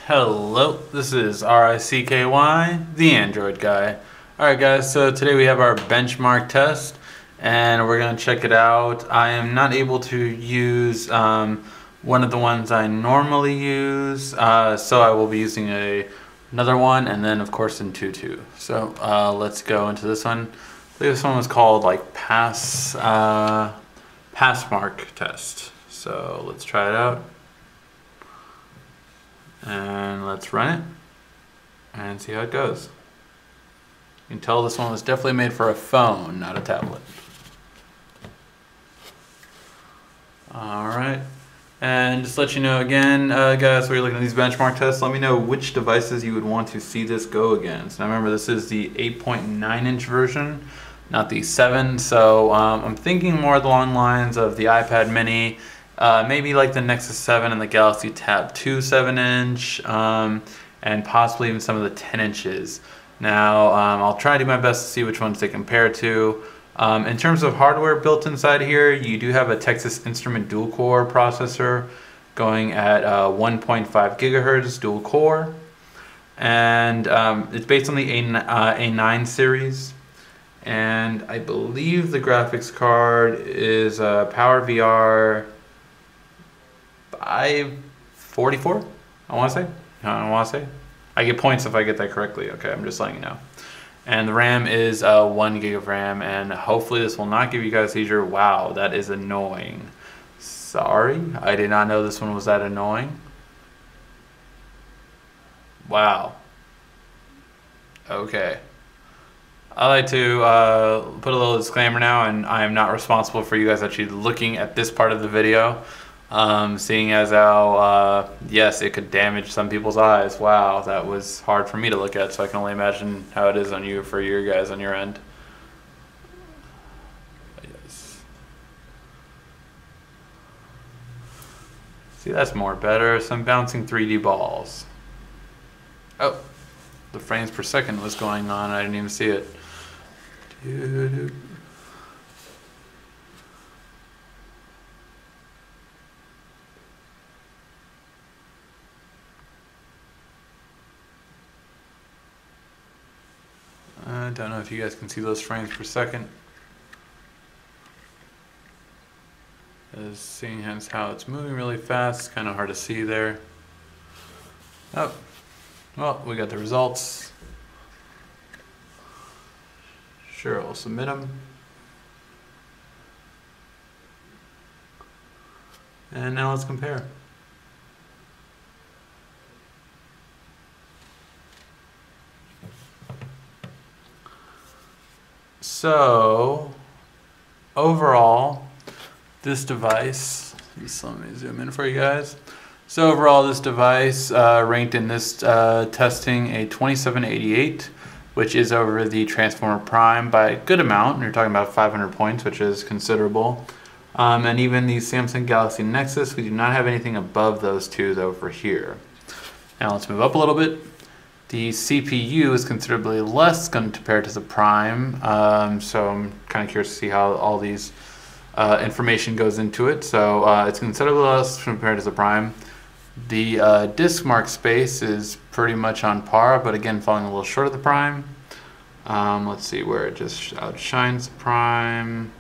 Hello, this is RICKY, the Android guy. Alright guys, so today we have our benchmark test and we're going to check it out. I am not able to use one of the ones I normally use, so I will be using another one and then of course in Tutu. So let's go into this one. I believe this one was called like Passmark test. So let's try it out. And let's run it and see how it goes. You can tell this one was definitely made for a phone, not a tablet. Alright, and just to let you know again, guys, when you're looking at these benchmark tests, let me know which devices you would want to see this go against. Now remember, this is the 8.9-inch version, not the 7, so I'm thinking more along the lines of the iPad mini, maybe like the Nexus 7 and the Galaxy Tab 2 7-inch, and possibly even some of the 10 inches. Now, I'll try to do my best to see which ones they compare to. In terms of hardware built inside here, you do have a Texas Instrument dual-core processor going at 1.5 gigahertz dual-core, and it's based on the A9 series. And I believe the graphics card is PowerVR 544, I want to say. I get points if I get that correctly. Okay, I'm just letting you know. And the RAM is 1 gig of RAM, and hopefully this will not give you guys a seizure. Wow, that is annoying. Sorry, I did not know this one was that annoying. Wow. Okay. I like to put a little disclaimer now, and I am not responsible for you guys actually looking at this part of the video. Seeing as how, yes, it could damage some people's eyes. Wow, that was hard for me to look at, so I can only imagine how it is on you for your guys on your end. Yes. See, that's more better. Some bouncing 3D balls. Oh, the frames per second was going on. I didn't even see it. I don't know if you guys can see those frames per second. Seeing as how it's moving really fast, it's kind of hard to see there. Oh, well, we got the results. Sure, I'll submit them. And now let's compare. So, overall, this device, just let me zoom in for you guys. So overall, this device ranked in this testing a 2788, which is over the Transformer Prime by a good amount. You're talking about 500 points, which is considerable. And even the Samsung Galaxy Nexus, we do not have anything above those two over here. Now let's move up a little bit. The CPU is considerably less compared to the Prime, so I'm kind of curious to see how all these information goes into it. So it's considerably less compared to the Prime. The disk mark space is pretty much on par, but again falling a little short of the Prime. Let's see where it just outshines the Prime.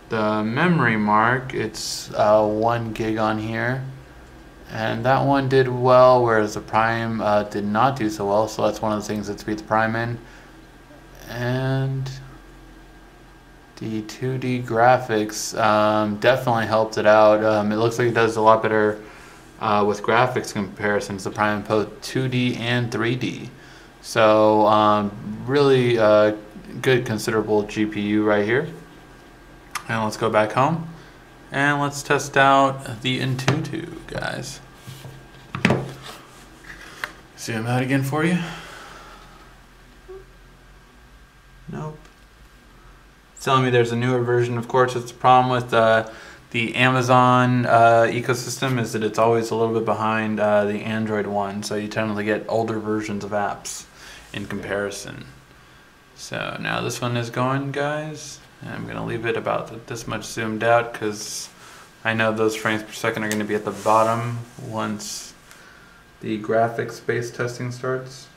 The memory mark, it's 1 gig on here. And that one did well, whereas the Prime did not do so well. So that's one of the things that beat the Prime in. And the 2D graphics definitely helped it out. It looks like it does a lot better with graphics comparisons to Prime, both 2D and 3D. So really good, considerable GPU right here. And let's go back home. And let's test out the Antutu, guys. Zoom out again for you. Nope. It's telling me there's a newer version. Of course, it's the problem with the Amazon ecosystem is that it's always a little bit behind the Android one. So you tend to get older versions of apps in comparison. So now this one is going, guys. And I'm going to leave it about this much zoomed out because I know those frames per second are going to be at the bottom once the graphics-based testing starts.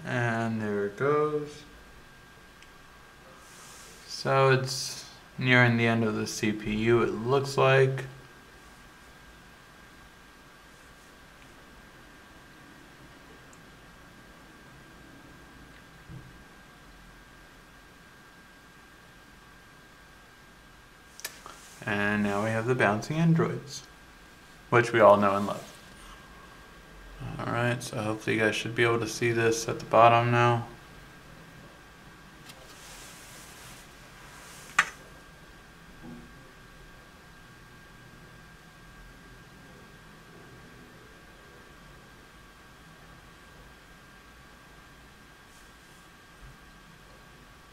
And there it goes. So it's nearing the end of the CPU, it looks like. And now we have the bouncing androids, which we all know and love. Alright, so hopefully you guys should be able to see this at the bottom now.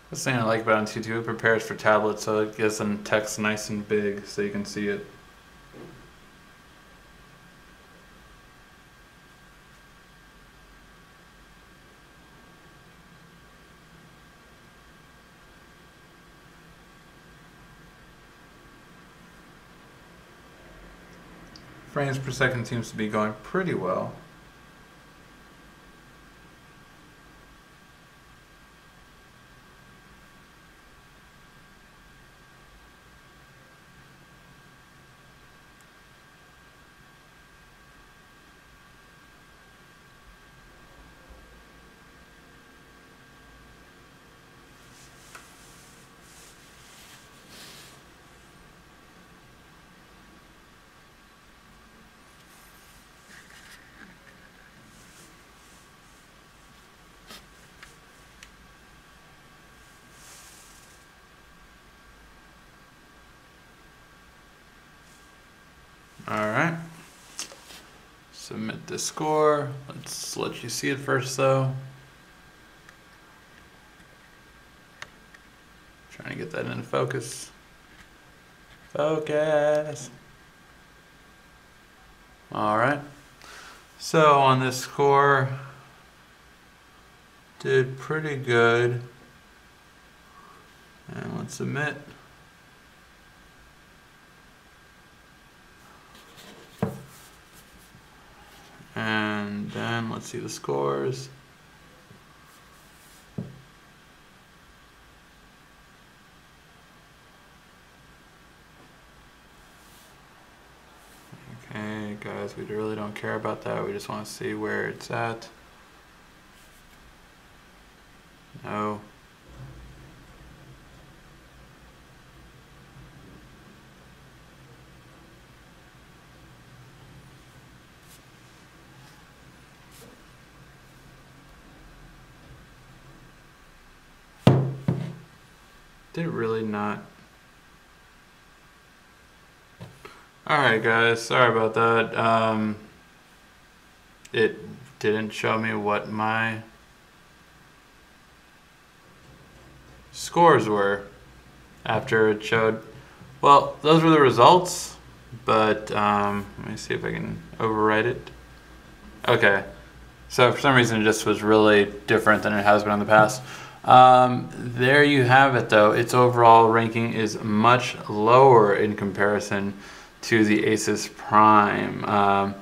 The thing I like about Antutu, it prepares for tablets, so it gets the text nice and big so you can see it. Frames per second seems to be going pretty well. Alright, submit the score. Let's let you see it first though. Trying to get that into focus. Focus. Alright, so on this score, did pretty good. And let's submit. And then let's see the scores. Okay, guys, we really don't care about that. We just want to see where it's at. No. Did it really not? Alright guys, sorry about that. It didn't show me what my scores were after it showed. Well, those were the results, but let me see if I can overwrite it. Okay, so for some reason it just was really different than it has been in the past. There you have it though. Its overall ranking is much lower in comparison to the Asus Prime,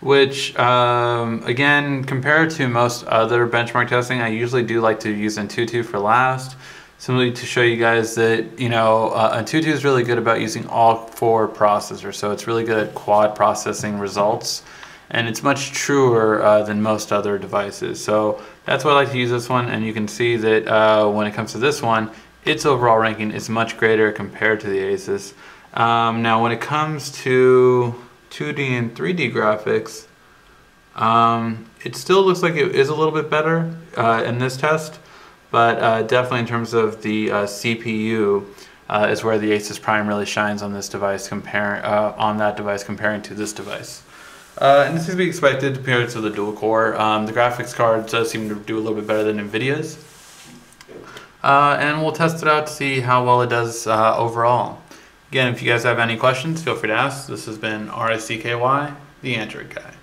which again, compared to most other benchmark testing, I usually do like to use Antutu for last, simply to show you guys that, you know, Antutu is really good about using all 4 processors, so it's really good at quad processing results, and it's much truer than most other devices. So that's why I like to use this one, and you can see that when it comes to this one, its overall ranking is much greater compared to the Asus. Now when it comes to 2D and 3D graphics, it still looks like it is a little bit better in this test, but definitely in terms of the CPU is where the Asus Prime really shines on this device, on that device comparing to this device. And this is to be expected compared to the dual core. The graphics card does seem to do a little bit better than NVIDIA's. and we'll test it out to see how well it does overall. Again, if you guys have any questions, feel free to ask. This has been RSCKY, the Android Guy.